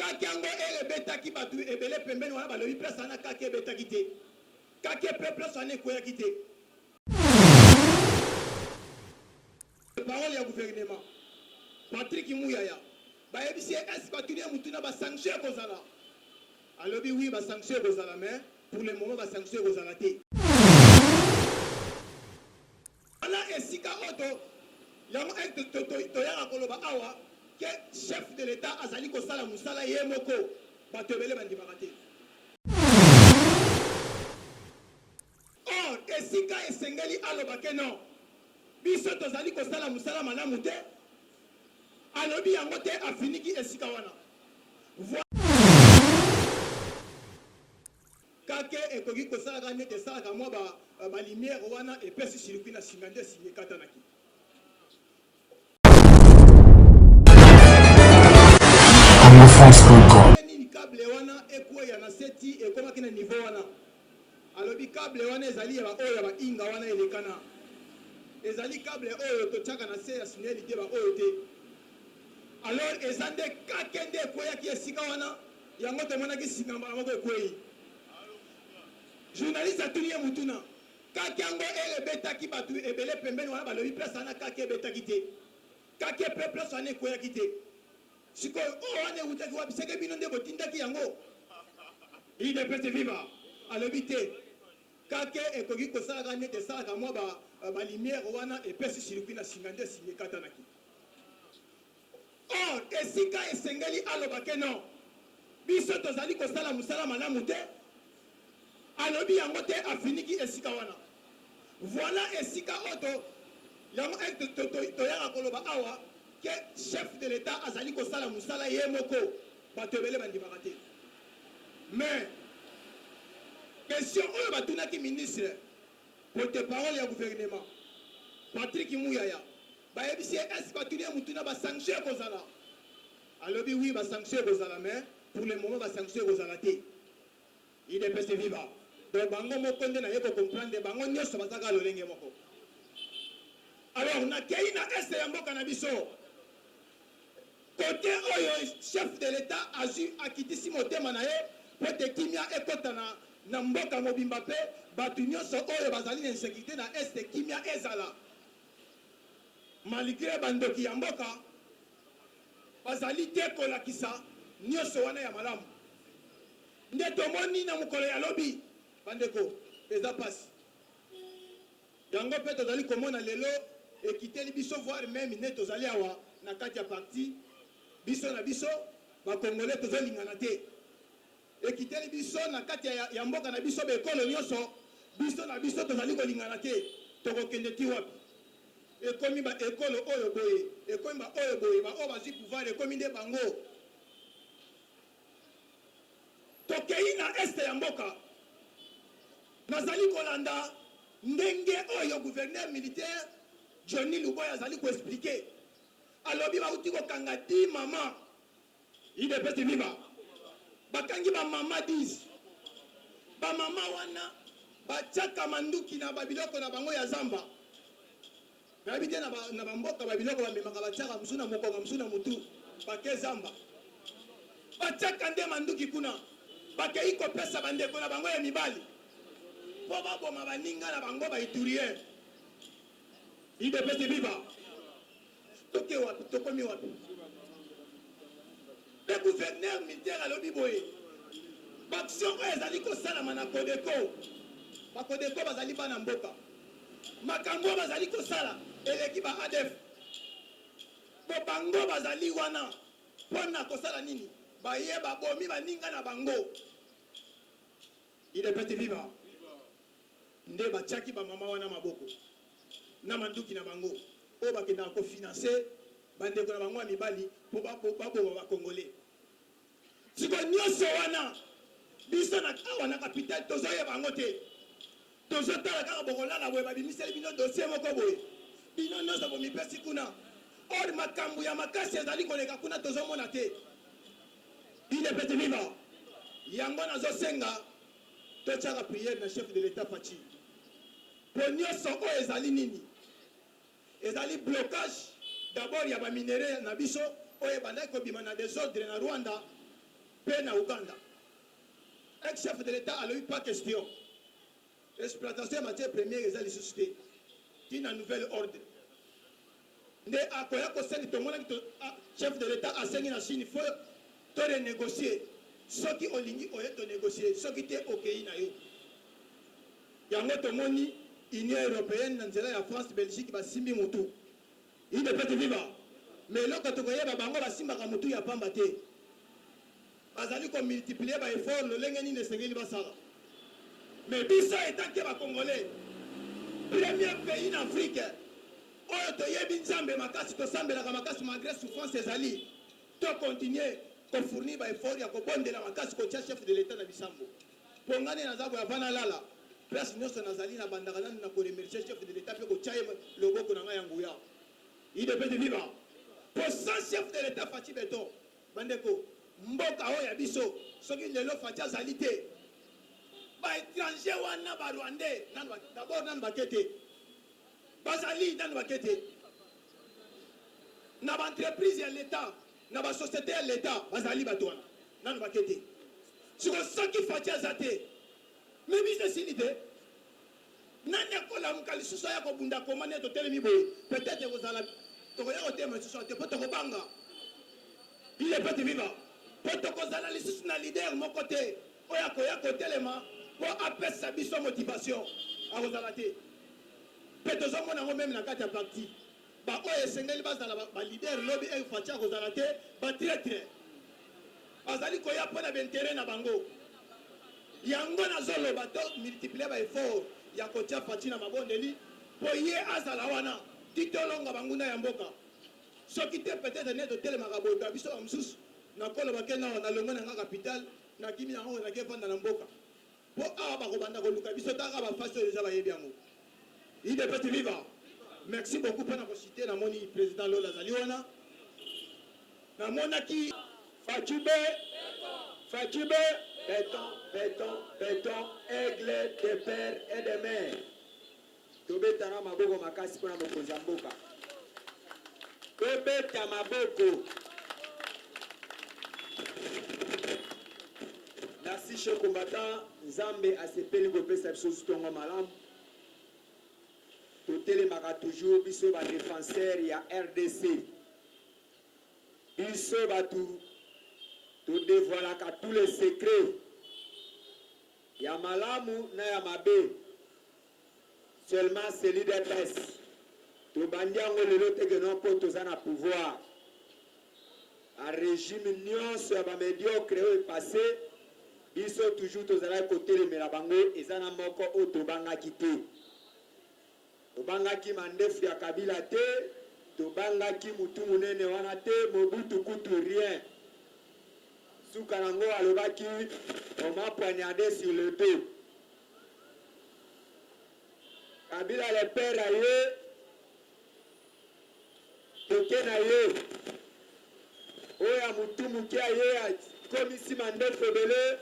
kaki yango ebetaki batu ebele pembeni wana balobi place wana kaki ebetaki te kaki place wana ekweyaki te. Parole ya gouvernement Patrick Mouyaya bayebisi est-ce batunie mutuna ba sanction kozala alobi oui ba sanction kozala mais pour le moment ba sanction kozala te. Ala esika oto yango toyaka koloba awa que chef de l'État azali kosala musala ye moko bato ebele bandimaka te. Or esika esengeli aloba ke non biso tozali kosala musala malamu te alobi yango te afiniki esika wana kake ekoki kosalaka nete esalaka mwa balimiere wana epesi circuit na singa nde singa ekatanaki. Nini kable wana ekweya na seti ekomaki na niveau wana alobi kable wana ezali ya baoyo ya bainga wana elekana ezali kable oyo totiaka na se ya sineli te baoyo te. Alors eza nde kake nde ekweyaki esika wana yango tomonaki singa mbala moko ekweyi. Journaliste atuni ye mutuna kake yango ebetaki batu ebele pembeni wana balobi place wana kake ebetaki te kake pe place wana ekweyaki te. Sikoyo wana utaki wabiseke bino nde botindaki yango idepese viva alobi te kake ekoki kosalaka nete esalaka mwa balimiere wana epesi circuit na singa nde singa ekatanaki. Or esika esengeli aloba ke non biso tozali kosala musala malamu te alobi yango te afiniki esika wana. Voilà esika oto yango toyaka koloba awa que chef de l'État azali kosala musala ye moko bato ebele bandimaka te. Mais question oyo batunaki ministre porte-parole ya gouvernement Patrick Mouyaya bayebisi est-ce batuni mutuna ba sanction kozala alobi oui ba sanction kozala mais pour le moment ba sanction kozala te. Il est pesé vivant donc bango moko nde na yeko comprendre bango nyonso bazaka lolenge moko. Alors na kei na este ya mboka na biso côté oyo chef de l'État azu akitisi motema na ye po te kimia ekota na mboka mobimba pe batu nyonso oyo bazali na insécurité na este kimia ezala malgré bandoki ya mboka bazali te kolakisa nyonso wana ya malamu nde tomoni na mokolo ya lobi bandeko eza pasi yango pe tozali komona lelo ekiteli biso voir même ne tozali awa na kati ya parti biso na biso bakongole tozolingana te ekiteli biso na kati ya mboka na biso bekolo nyonso biso na biso tozali kolingana te tokokende ti wapi ekomi ba ekolo oyo boye ekomi ba oyo boye ba oyo bazwi pouvoir ekomi nde bango tokei na este ya mboka nazali kolanda ndenge oyo gouverneur militaire Johnny Luboya azali koexplike alobi bauti kokanga 10 mama idepesi viva bakangi bamama 10 bamama wana batiaka manduki na babiloko na bango ya zamba nayebi te na bamboka babiloko bamemaka batiaka mosu na mokonga mosu na motu bake zamba batiaka nde manduki kuna bakei kopesa bandeko na bango ya mibali po baboma baninga na bango baiturier idepesi viva toke wapi tokomi wapi. Le gouverneur militaire alobi boye baction oyo ezali kosalama na Kodeko bakodeko bazali bana mboka makambo bazali kosala eleki ba ADF po bango bazali wana mpona kosala nini baye babomi baninga na bango idepesi viva nde batiaki bamama wana maboko na manduki na bango oyo bakendaka kofinanse bandeko na bango ya mibali mpo baboma bakongole. Siko nyonso wana biso na awa na kapitale tozoyeba yango te tozotala kaka bokolala boye babimiseli bino dossier moko boye bino nyonso bomipesi kuna or makambo ya makasi ezali koleka kuna tozomona te idepesi viva yango nazosenga totiaka priere na chef de l'État Faci po nyonso oyo ezali nini ezali blocage d'abord ya baminere na biso oyo bandaki kobima na désordre na Rwanda Paix na Ouganda. Ex-chef de l'État a eu pas question. Exploitation matière première et les sociétés. Qui n'a nouvel ordre. Ne akoya ko seni to mona ki chef de l'État a sengi na Chine faut to renégocier. Soki olingi oye to négocier, soki te okei na yo. Yango to moni Union européenne na nzela ya France Belgique ba simbi mutu. Il ne peut te vivre. Mais là quand to koyeba bango ba simba ka mutu ya pamba te. Bazali ko multiplier ba effort le lengeni ne sengeli ba sala. Mais biso étant que ba congolais premier pays en Afrique. Oyo to yebi nzambe makasi to sambela makasi malgré souffrance ezali. To continuer ko fournir ba effort ya ko bondela makasi ko chef de l'État na bisambo. Pongane na zabo ya vana lala. Place nyonso nazali na bandaka na ko remercier chef de l'État pe ko chaye loboko na nga nguya. Il devait de vivre. Pour ça chef de l'État Fati Beton. Bandeko mboka oyo ya biso soki lelo Fati azali te. Ba étranger wana ba Rwandais d'abord nan bakete. Bazali nan bakete. Na ba entreprise ya l'État, na ba société ya l'État, bazali batwana nan bakete. Siko soki Fati azate. Mais business unité. Nani akola mukali suso ya ko bunda komane to telemi boy. Peut-être vous allez to ko yako tema suso te poto ko banga. Il est peut vivre. Poto ko zala lisus na leader mon côté. Oya ko telema pour appeler sa biso motivation. A vous allez. Peut-être zo mona ngo même na kati ya parti. Ba oye sengeli bazala ba leader lobby e facha ko zala te ba traître. Bazali ko ya pona bentere na bango. Yango na zolo bato multiplier ba effort ya kotia Fati na mabondeli po ye azala wana titolonga banguna ya mboka soki te peut-être ne to telema ka boka biso ba msusu na kolo bakena na longo na capital na kimi na ngo na ke fanda na mboka po awa ba ko banda ko luka biso ta ka ba faso déjà ba yebi yango il est petit vivant. Merci beaucoup pour la citer na moni président Lola Zali wana na monaki Fatube béton, aigle de père et de mère. Tobetana maboko makasi pona mokonzi mboka. Tobeta maboko. Merci chers combattants, Nzambe asepeli kopesa biso tongo malamu. Totelemaka toujours biso ba défenseur ya RDC. Biso batu to dévoilaka tous les secrets. Ya malamu na ya mabe. Seulement celui des pes. To bandiango lelo tegeno po tozana pouvoir. Un régime nyonso ya ba médiocre o passé. Biso toujours tozala côté le melabango ezana moko o to bangaki te. To bangaki mandefu ya Kabila te, to bangaki mutu munene wana te, Mobutu kutu rien. Soukarango alobaki, on m'a poignardé sur le dos. Kabila le père aye, toke na ye. Oya mutu muke aye, komisi mandefu ebele,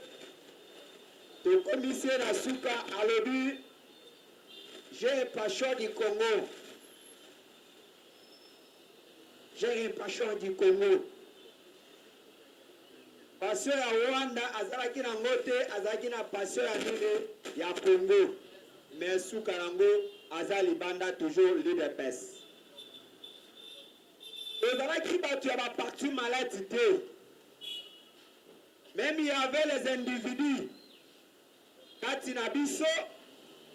to komisi na suka alobi, j'ai une passion du Congo. J'ai une passion du Congo. Passion ya Rwanda azalaki na ngote azalaki na passion ya nini ya Congo. Mais Soukarango azali banda toujours l'UDPS. Ezalaki batu ya ba parti malade te. Même il y avait les individus. Kati na biso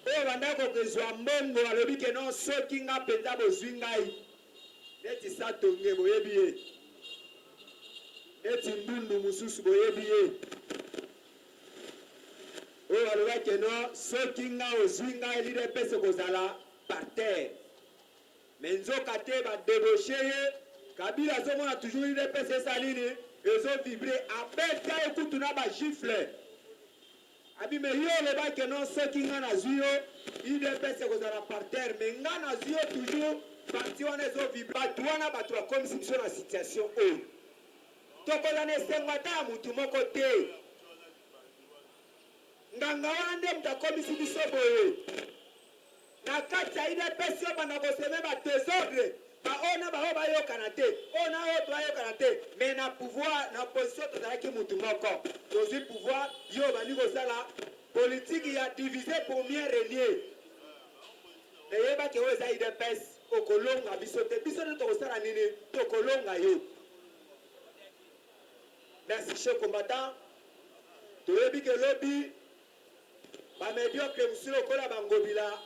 oyo bandako kezwa mbongo alobi ke non soki nga mpenza bozwi ngai neti satonge boyebi ye neti ndundu mosusu boyebi ye oyo alobaki ke non soki nga ozwi ngai lidepese kozala par terre me nzoka te badeboshe ye Kabila azomona toujours lidepese esa nini ezovibre abeta ye kutu na bagifle abi me yo le ba ke non soki nga nazwi yo idepese kozala par terre me nga nazwi yo toujours parti wana ezovibre bato wana bato bakomisi biso na situation oyo tokozana esengo ata ya mutu moko te nganga wana nde mutu akomisi biso boye na kati ya idepese yo banda koseme badesordre baona bao bayokana te ona oyo toyokana te mais na pouvoir na position tozalaki mutu moko tozwi pouvoir yo bandi kosala politique ya diviser pour mieux régner eyebaki oyo eza idps okolonga biso te tokosala nini tokolonga yo. Merci chers combattants. Toyebi ke lobi bamédiocre musu lokola bangobila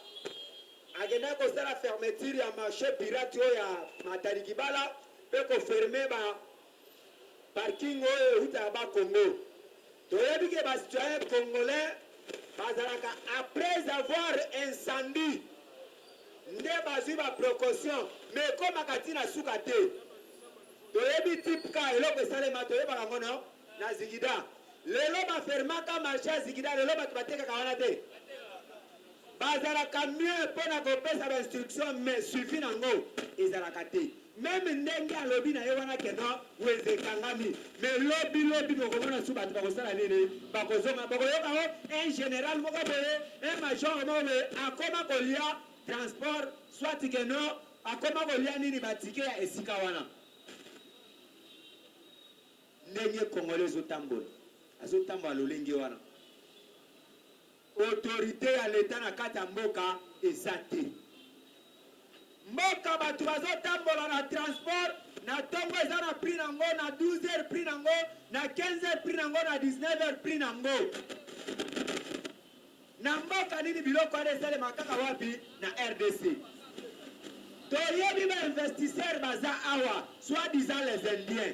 agenda kosala fermeture ya marché pirate oyo ya Matadi Kibala mpe koferme parking oyo euta ya bakongo. Toyebi ke bacitoyen congolais bazalaka après avoir incendie nde bazwi baprécaution mais ekomaka ntina suka te. Toyebi type ka eloko esalema toyebaka ngo no na Zigida lelo bafermaka marché ya Zigida lelo bato batekaka wana te bazalaka mieux mpona kopesa bainstruction mais suivi nango ezalaka te. Meme ndenge alobi na ye wana keno weze ekangami mais lobi bokomona su bato bakosala nini bakozonga bokoyoka ngo un général moko boye un major moko boye akoma kolia transport soit keno akoma kolia nini batike ya esika wana. Ndenge Congolais azotambola lolenge wana autorité ya leta na kati ya mboka eza te. Mboka bato bazotambola na transport na ntongo eza na prix nango na 12h prix nango na 15h prix nango na 19h prix nango. Na mboka nini biloko wana esalema kaka wapi na RDC. Toyebi bainvestisseur baza awa soi-disant les Indiens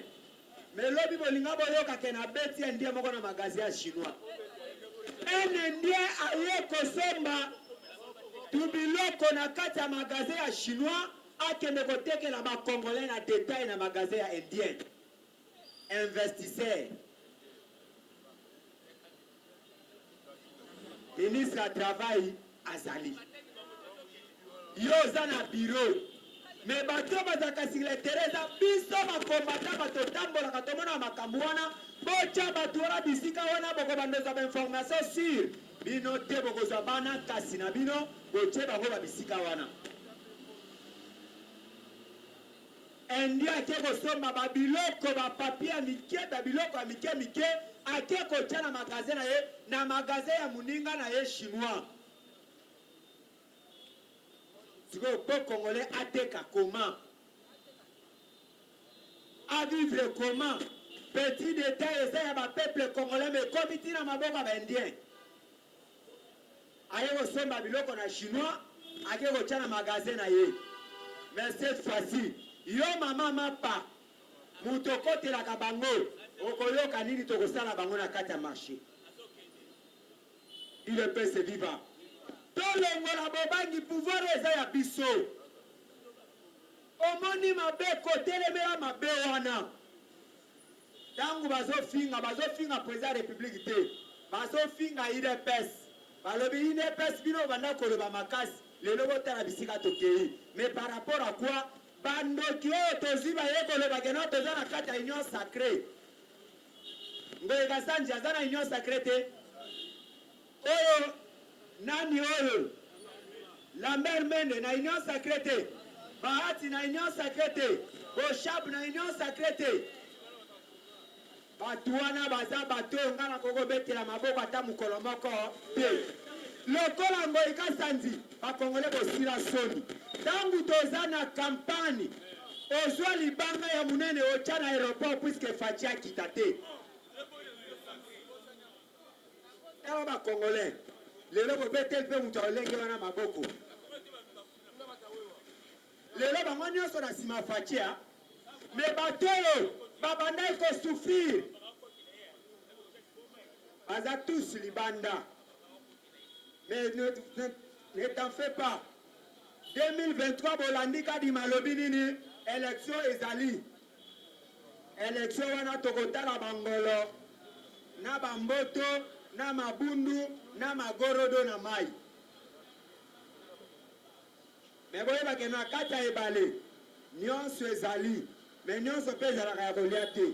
mais lobi bolinga boyoka ke na beti indien moko na magasin ya chinois. Un indien aye kosomba tubiloko na kati ya magasin ya chinois akende kotekela bakongolais na detail na magasin ya indien. Investisseur ministre ya travail azali yo oza na bureau mais bato bazalaka sur le terrain eza biso bakombata bato tambolaka tomona makambo wana botya bato wana bisika wana bokobandeza bainformation sur bino te bokozwa bana kasi na bino botye bango babisika wana. Indi ake kosomba babiloko bapapie ya mike babiloko ya mike ake kotya na magasin na ye na magasin ya moninga na ye chinois. Le peuple congolais ateka comment, à vivre comment. Petit détail, ça y a un peuple congolais mais comme il y a un peuple indien. Aye osomba biloko na chinois, ake kotia na magasin na ye. Mais cette fois-ci, yo mama mapa, muto kote la kabango, okoyoka nini tokosala bango na kati ya marché. Il le peut se vivre. Tolongola bobangi pouvoir eza ya biso. Omoni mabe kotelemela mabe wana. Tangu bazofinga président république te. Bazofinga IDPS. Balobi IDPS bino banda koloba makasi. Lelo botala bisika tokei. Mais par rapport à quoi? Bandoki oyo toziba ye koloba kena toza na kati ya union sacrée. Ngoye Kassanji aza na union sacrée te. Oyo nani oyo Lambert Mende na union sacrée te, Bahati na union sacrée te, Boshab na union sacrée te. Batu wana baza bato nga na kokobetela maboko ata mokolo moko te. Lokola Ngoyi Kassanji bakongole bosila soni ntango toza na kampani ozwa libanga ya munene otya na aéroport puisque Fachi akita te. Ewa bakongolais lelo bobeteli mpe mutu olenge wana maboko lelo bango nyonso na nsima Fachi mais bato oyo babandaki kosouffrir baza tous libanda. Mais ne t'en fais pas. 2023 bolandi kadi malobi nini élection ezali. Élection wana tokotala bangolo na bamboto na mabundu na magorodo na mai. Mais boyeba ke na kata ebale nyonso ezali mais nyonso pe ezalaka ya kolia te.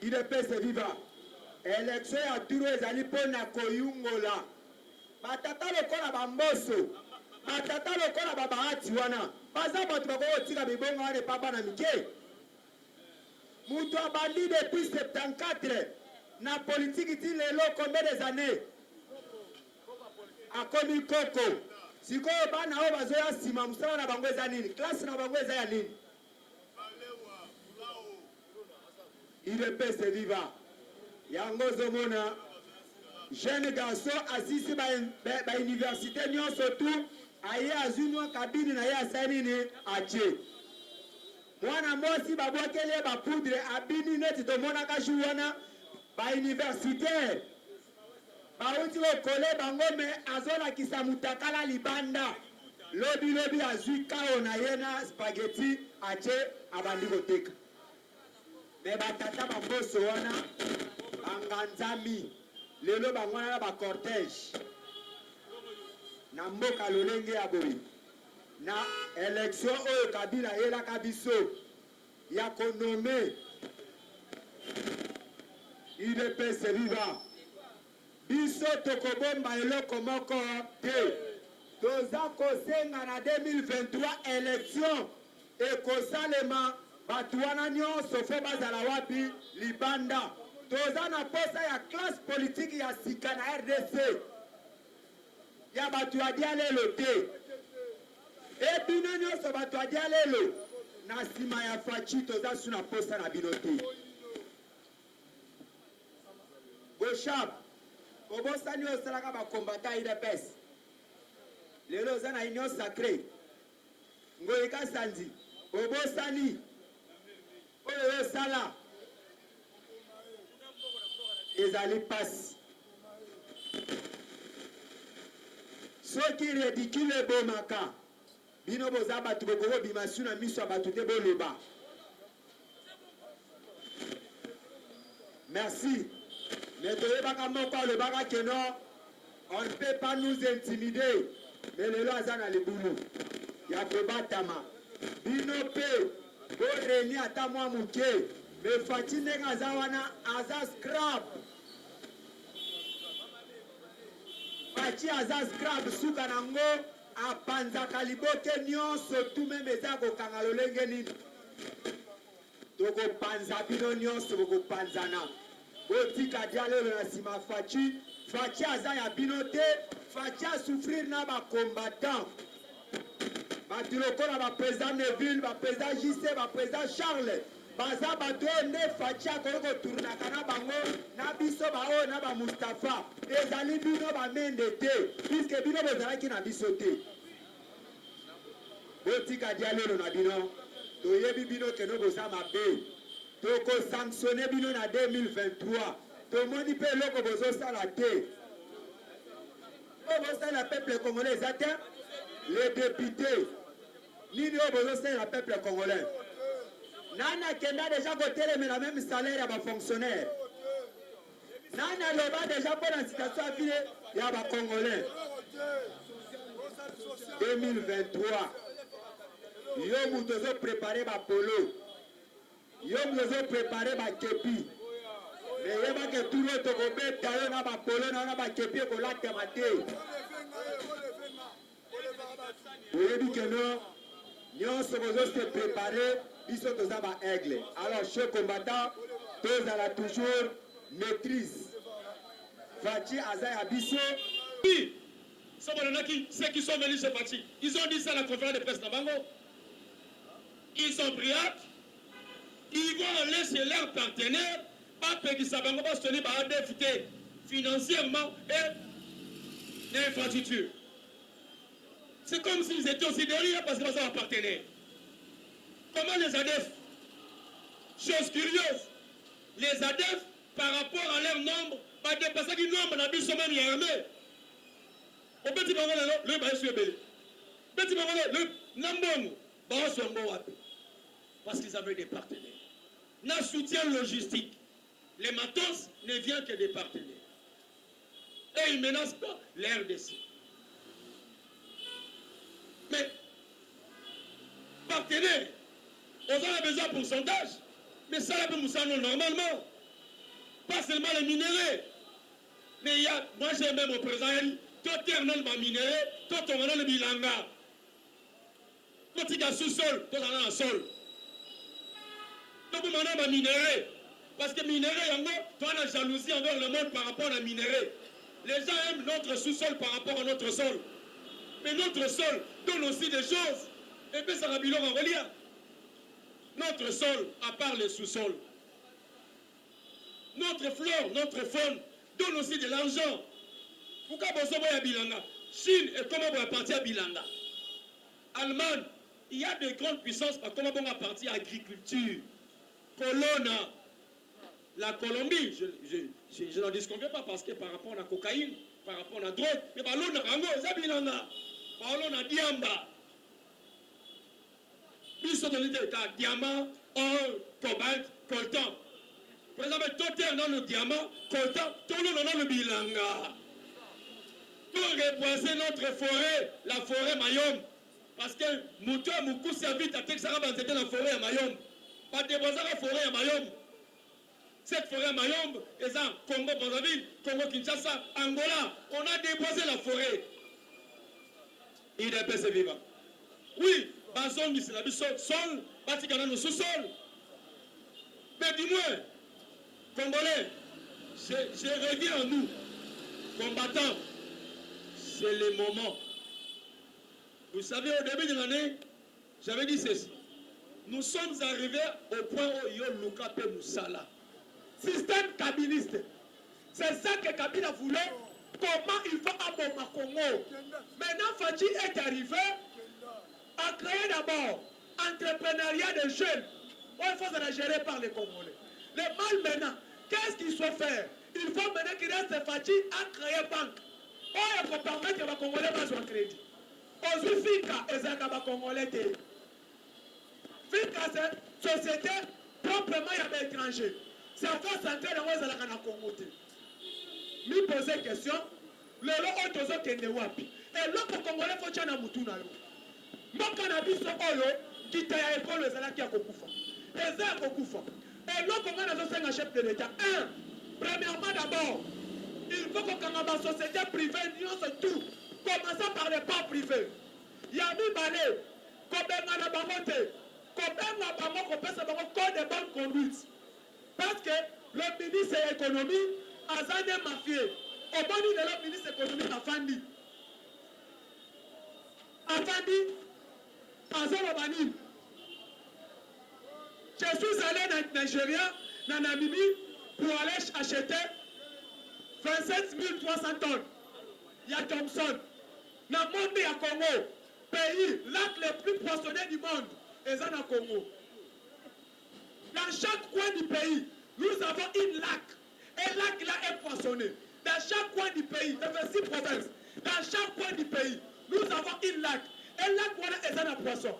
IDPS viva. Élection ya turo ezali mpo na koyungola batata lokola bamboso batata lokola babaati wana baza bato bakokotika mibongo wana epa bana mike mutu abandi depuis 74 na politiki ti lelo combien des années akomi koko sikoyo bana oyo bazoya nsima mosala na bango eza nini klase na bango eza ya nini idps viva yango ozomona jeune garçon asisi bauniversité nyonso tu aye azwi mwa kabini na ye asali nini atie mwana mwasi babwakeli ye bapoudre abini neti tomonaka jour wana bauniversitaire bauti kokole bango me azolakisa mutakala libanda lobi azwi kao na ye na spaghetti atie abandi koteka me batata bamboso wana banganzami lelo bango wana na bacortège na mboka lolenge ya boye na élection oyo kabila yelaka biso ya konome idps viva biso tokobomba eloko moko te toza kosenga na 2023 élection ekosalema bato wana nyonso fo bazala wapi libanda toza na posa ya classe politique ya sika na RDC ya bato ya dia lelo te ebino nyonso bato ya dia lelo na nsima ya faci toza su na posa na bino te goshap obosani oyo osalaka bakombata idps lelo oza na union sacré ngoyika sanzi obosani oyo osala ezali pasi soki ridicule ebomaka bino boza bato bokobima su na miso ya bato te boloba merci mais toyebaka moko alobaka keno on ne peut pas nous intimider mais lelo aza na libulu ya kobatama bino mpe boreni ata mwa moke me faci ndenge aza wana aza scrap faci aza scrap suka nango apanzaka liboke nyonso tu meme eza kokanga lolenge nini tokopanza bino nyonso bokopanzana botika dia lelo na nsima faci aza ya bino te faci asouffrir na bacombattant bato lokola baprésident Neville baprésident JC baprésident Charles baza bato oyo nde faci akoki koturnaka na bango na biso baoyo na bamustafa ezali bino bamende te puiske bino bozalaki na biso te botika dia lelo na bino toyebi bino keno boza mabe tokosanctionne bino na 2023 tomoni mpe eloko bozosala te oyo bosalela peuple congolais eza te les députés nini oyo bozosalela peuple congolais nani akenda deja kotelemela même salaire ya bafonctionnaire nani aloba deja mpo na situation ya vile ya bacongolais 2023 yo moto ozoprépare bapolo yo moto ozoprépare bakepi me yebake turo tokobeta yo na bapolo na bakepi ekolatema te oyebi keno nyonso bozose prépare biso toza baaigle alors chez combattant tozala toujours maîtrise faci aza ya biso ceux qui sont venus chez Faci, ils ont dit ça à la conférence de presse Nabango. Ils ont pris acte. Ils vont laisser leurs partenaires pas payer ça Bango parce qu'ils vont défiter financièrement et l'infrastructure. C'est comme s'ils étaient aussi derrière parce qu'ils sont leurs partenaires. Comment les ADF? Chose curieuse, les ADF par rapport à leur nombre, pas dépasser le nombre d'habits sont même armés. Au petit moment, le baïs est belé. Petit moment, le Nambon, parce qu'ils avaient des partenaires. Notre soutien logistique, les matos ne viennent que des partenaires. Et ils ne menacent pas l'RDC. Mais, partenaires, on a besoin de pourcentage, mais ça, normalement. Pas seulement les minéraux. Mais il y a, moi j'ai même mon président, tout terminal ma minéraux, totonga na bilanga totika sous-sol tozala na sol tokomana ba minéraux parce que minéraux yango toi na jalousie envers le monde par rapport à minéraux. Les gens aiment notre sous-sol par rapport à notre sol. Mais notre sol donne aussi des choses. Et puis ça va bien en relire. Notre sol, à part le sous-sol. Notre flore, notre faune donne aussi de l'argent. Pourquoi vous avez à Bilanga? Chine et comment vous partir à Bilanga? Allemagne, il y a de grandes puissances, par comment vous partir à l'agriculture. Colonna. La Colombie, je n'en disconviens pas parce que par rapport à la cocaïne, par rapport à la drogue, mais par l'eau, on a diamba. Ils sont dans l'idée de diamant, or, cobalt, coltan. Par exemple, tout est dans le diamant, coltan, tout le monde dans le bilanga. Pour reboiser notre forêt, la forêt Mayom. Parce que Moutou et Moukou s'invitent à Texara, c'était la forêt à Mayom. Pas déboiser la forêt à Mayom. Cette forêt à Mayombe, Congo, Brazzaville, Congo, Kinshasa, Angola, on a déboisé la forêt. Il est baissé vivant. Oui, Bazong, c'est la sol, Batikana, nous sous-sol. Mais dis-moi, Congolais, je reviens à nous, combattants, c'est le moment. Vous savez, au début de l'année, j'avais dit ceci. Nous sommes arrivés au point où il y a Luka Pe Moussala. Système kabiliste. C'est ça que Kabila voulait. Comment il faut abomber Congo. Maintenant, Fadji est arrivé à créer d'abord entrepreneuriat de jeunes. Il faut se gérer par les Congolais. Le mal maintenant, qu'est-ce qu'il faut faire? Il faut maintenant qu'il reste Fadji à créer banque. Il faut permettre que les Congolais fassent un crédit. Aujourd'hui, Fika et Zaka Congolais. Fika, c'est société proprement il y a des étrangers. C'est à force d'entrer dans le Congo. Me poser une question. Le lot de gens qui sont wapi. Et l'autre Congolais faut tchana mutuna yo. Mon cannabis oyo qui t'a école les ala qui a kokufa. Et ça kokufa. Et l'autre Congolais dans un chef de l'État. Premièrement d'abord, il faut que la société privée nuance tout. Commençons par les parts privés. Yami Balé, Kobenga na Bamote, Kobenga Bamoko pesa bango code de bonne conduite. Parce que le ministre de l'économie a zane mafié. Au bon niveau de le ministre de l'économie Afandi. Afandi, Azorobani. Je suis allé en Nigeria, en Namibie, pour aller acheter 27 300 tonnes. Il y a Thompson. Dans le monde, il y a Congo. Pays, lac le plus poissonné du monde. Et ça, dans le Congo. Dans chaque coin du pays, nous avons une lac. Et lac là est poissonné. Dans chaque coin du pays, dans 26 provinces, dans chaque coin du pays, nous avons une lac. Et lac voilà est un poisson.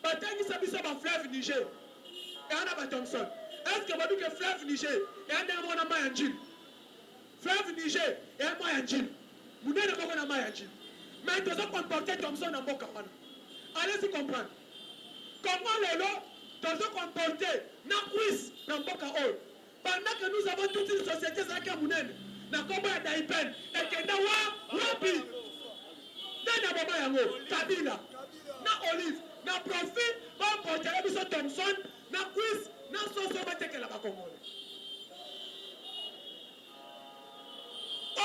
Maintenant, nous sommes en fleuve Niger. Et on a Thompson. Est-ce que vous dites que fleuve Niger et on a un Mayanjin? Fleuve Niger et un Mayanjin. Vous n'avez pas un Mayanjin. Mais nous avons comporté Thompson en Bokawana. Allez-y comprendre. Comment les lots nous avons comporté Nakwis dans Boka Hall. Pendant que nous avons toute une société Zaka Mounen, na Kombo ya Daipen, et que na Wapi, na Baba Yango, Kabila, na Olive, na Profit, va porter la Thompson, na Quiz, na Soso Bateke la Congolais.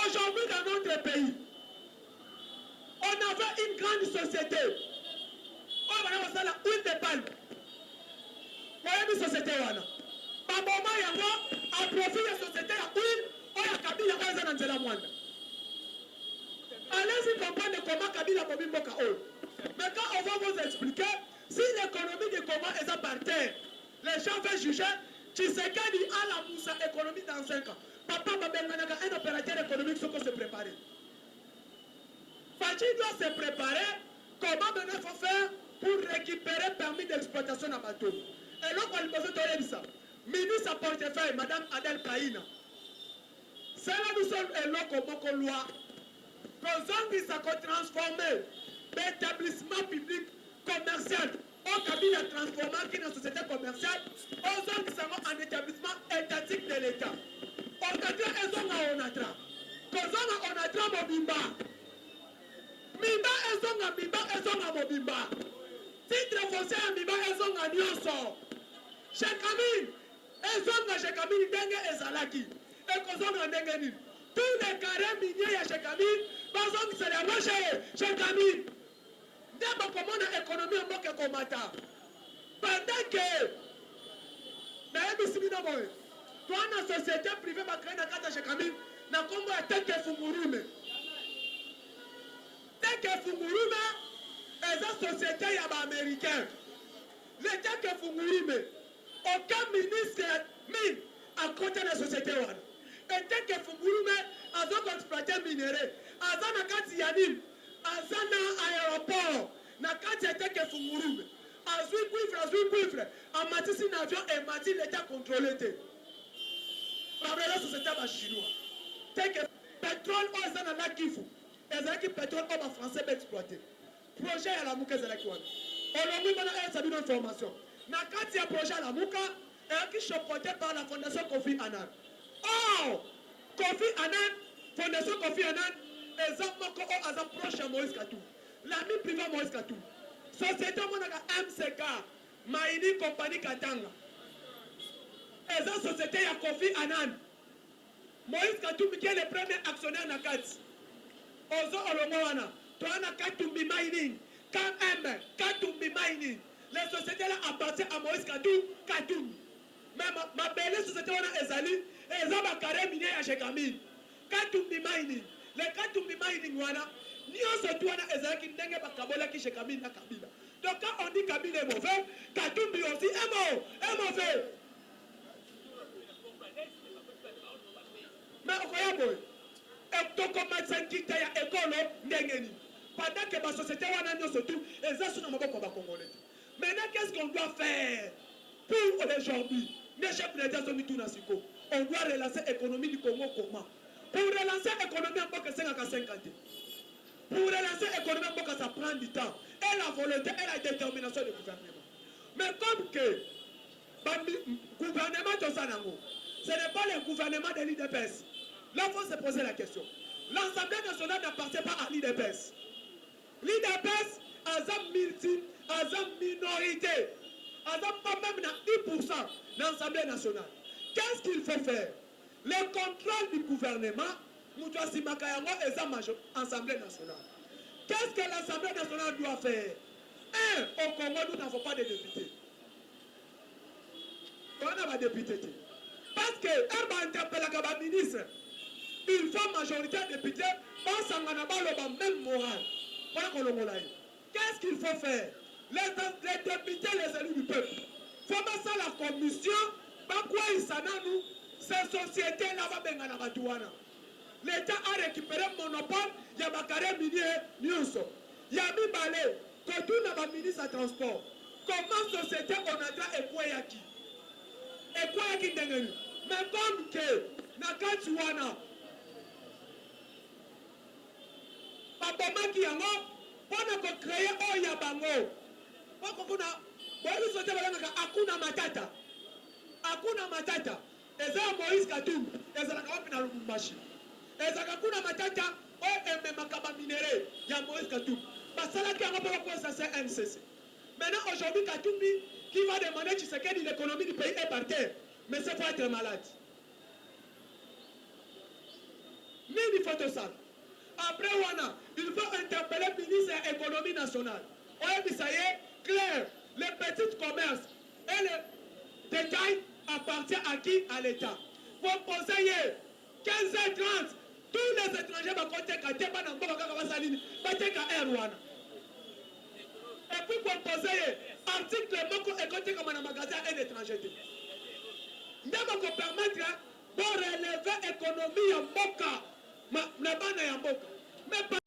Aujourd'hui, dans notre pays, on avait une grande société. On va la huile de palme. Voyez une société. Baboma yango a profit de société à huile. On a Kabila Oza Nzela Mwanda. Allez-y comprendre comment Kabila Bobimboka O. Mais quand on va vous expliquer, si l'économie de Congo est à par terre, les gens veulent juger, Tshisekedi a la moussa économie dans 5 ans. Papa Babenganaga, un opérateur économique, il faut se préparer. Fadji doit se préparer. Comment maintenant il faut faire pour récupérer permis d'exploitation à bateau. Et là, on a besoin de ça. Ministre à portefeuille, Madame Adèle Païna. C'est là nous sommes et là comme loi. Quand on s'est transformé d'établissement public commercial au cabinet transformé qui est une société commerciale, aux hommes qui sont en établissement étatique de l'État. On a dit qu'ils ont un onatra. Quand on a onatra Mobimba. Mimba ezonga bimba ezonga mobimba. Titre foncier ya bimba ezonga nyonso. Chekamine ezonga chekamine ndenge ezalaki. Ekozonga ndenge nini? Tous les carrés miniers ya chekamine bazongisa yango chekamine. Nde bakomona économie ya mboka ekomata. Pendant que nayebisi bino boye twana société privée bakrée na kati ya chekamine na kombo ya teke fungurume. Teke fungurume eza société ya baaméricain. Le teke fungurume aucun ministre mine à côté de la société wana. Et teke fungurume azo exploiter minerai aza na kati ya nini aza na aéroport na kati ya teke fungurume azwi cuivre amatisi na avion emati l'état contrôlé te par la société ba chinois teke pétrole oyo eza na lakifu ezalaki pétrole oyo bafrançais baexploité projet ya lamuka ezalaki wana olongi bana eyesa bino information na kati ya projet ya lamuka ezalaki chapeauté par la fondation Kofi Annan. Or Kofi Annan, fondation Kofi Annan eza moko oyo aza proche ya Moïse Katumbi, l'ami privé Moïse Katumbi. Société monaka MCK Mining Company Katanga eza société ya Kofi Annan. Moïse Katumbi qui est le premier actionnaire na kati ozo olongo wana toana Katumbi Mining KM Katumbi Mining. Les sociétés là appartiennent à Moïse Katumbi. Mais ma belle société wana ezali eza ba carré minier ya chekamine Katumbi Mining. Le Katumbi Mining wana nyonso tu wana ezalaki ndenge bakabolaki chekamine na Kabila. Donc quand on dit Kabila est mauvais, Katumbi aussi est mauvais. Mais okoya boy etoko matsankita ya ekolo ndengeni pendant que la société wana nyonso tu eza suna maboko ba congolais. Maintenant qu'est-ce qu'on doit faire pour aujourd'hui? Les chefs d'État sont mis tout dans Siko. On doit relancer l'économie du Congo comment? Pour relancer l'économie en Boka 50. Pour relancer l'économie en Boka, ça prend du temps. Et la volonté et la détermination du gouvernement. Mais comme que le gouvernement de Sanango, ce n'est pas le gouvernement de l'IDPS. Là, il faut se poser la question. L'Assemblée nationale n'appartient pas à l'IDPS. L'IDPS a une minorité. Pas même 10% dans l'Assemblée nationale. Qu'est-ce qu'il faut faire? Le contrôle du gouvernement, Moutouassi Makayango et l'Assemblée nationale. Qu'est-ce que l'Assemblée nationale doit faire? Au Congo, nous n'avons pas de députés. On a pas de députés. Parce que, un ministre, il faut majorité de députés, même moral. Qu'est-ce qu'il faut faire? Les députés, les élus du peuple. Il faut mettre ça la commission. Ces sociétés-là vont venir. L'État a récupéré le monopole. Il y a des carrés miniers. Il y a mis balai. Quand on a un ministre de transport. Comment société on a dit Ekweyaki? Ekweyaki ndengeni. Mais comme que Nakatuana. Babomaki yango. Pour créer Oyabango. Hakuna matata. Eza Moïse Katumbi. Eza la kawapi na Lubumbashi. Eza kakuna matata. O makaba minéré. Ya Moïse Katumbi. Basala qui a rapport à ça c'est NCC. Maintenant aujourd'hui Katumbi qui va demander tu sais que l'économie du pays est par terre. Mais c'est pour être malade. Mini photo ça. Après il faut interpeller le ministre de l'économie nationale. Oui, ça y est, clair. Les petits commerces et les détails appartiennent à qui? À l'État. Vous conseillez 15h30, tous les étrangers vont compter qu'à Teba dans Rwanda. Et puis vous conseillez, article Moko est compté comme un magasin et étranger. Nous allons permettre de relever l'économie en Boka. Mais pas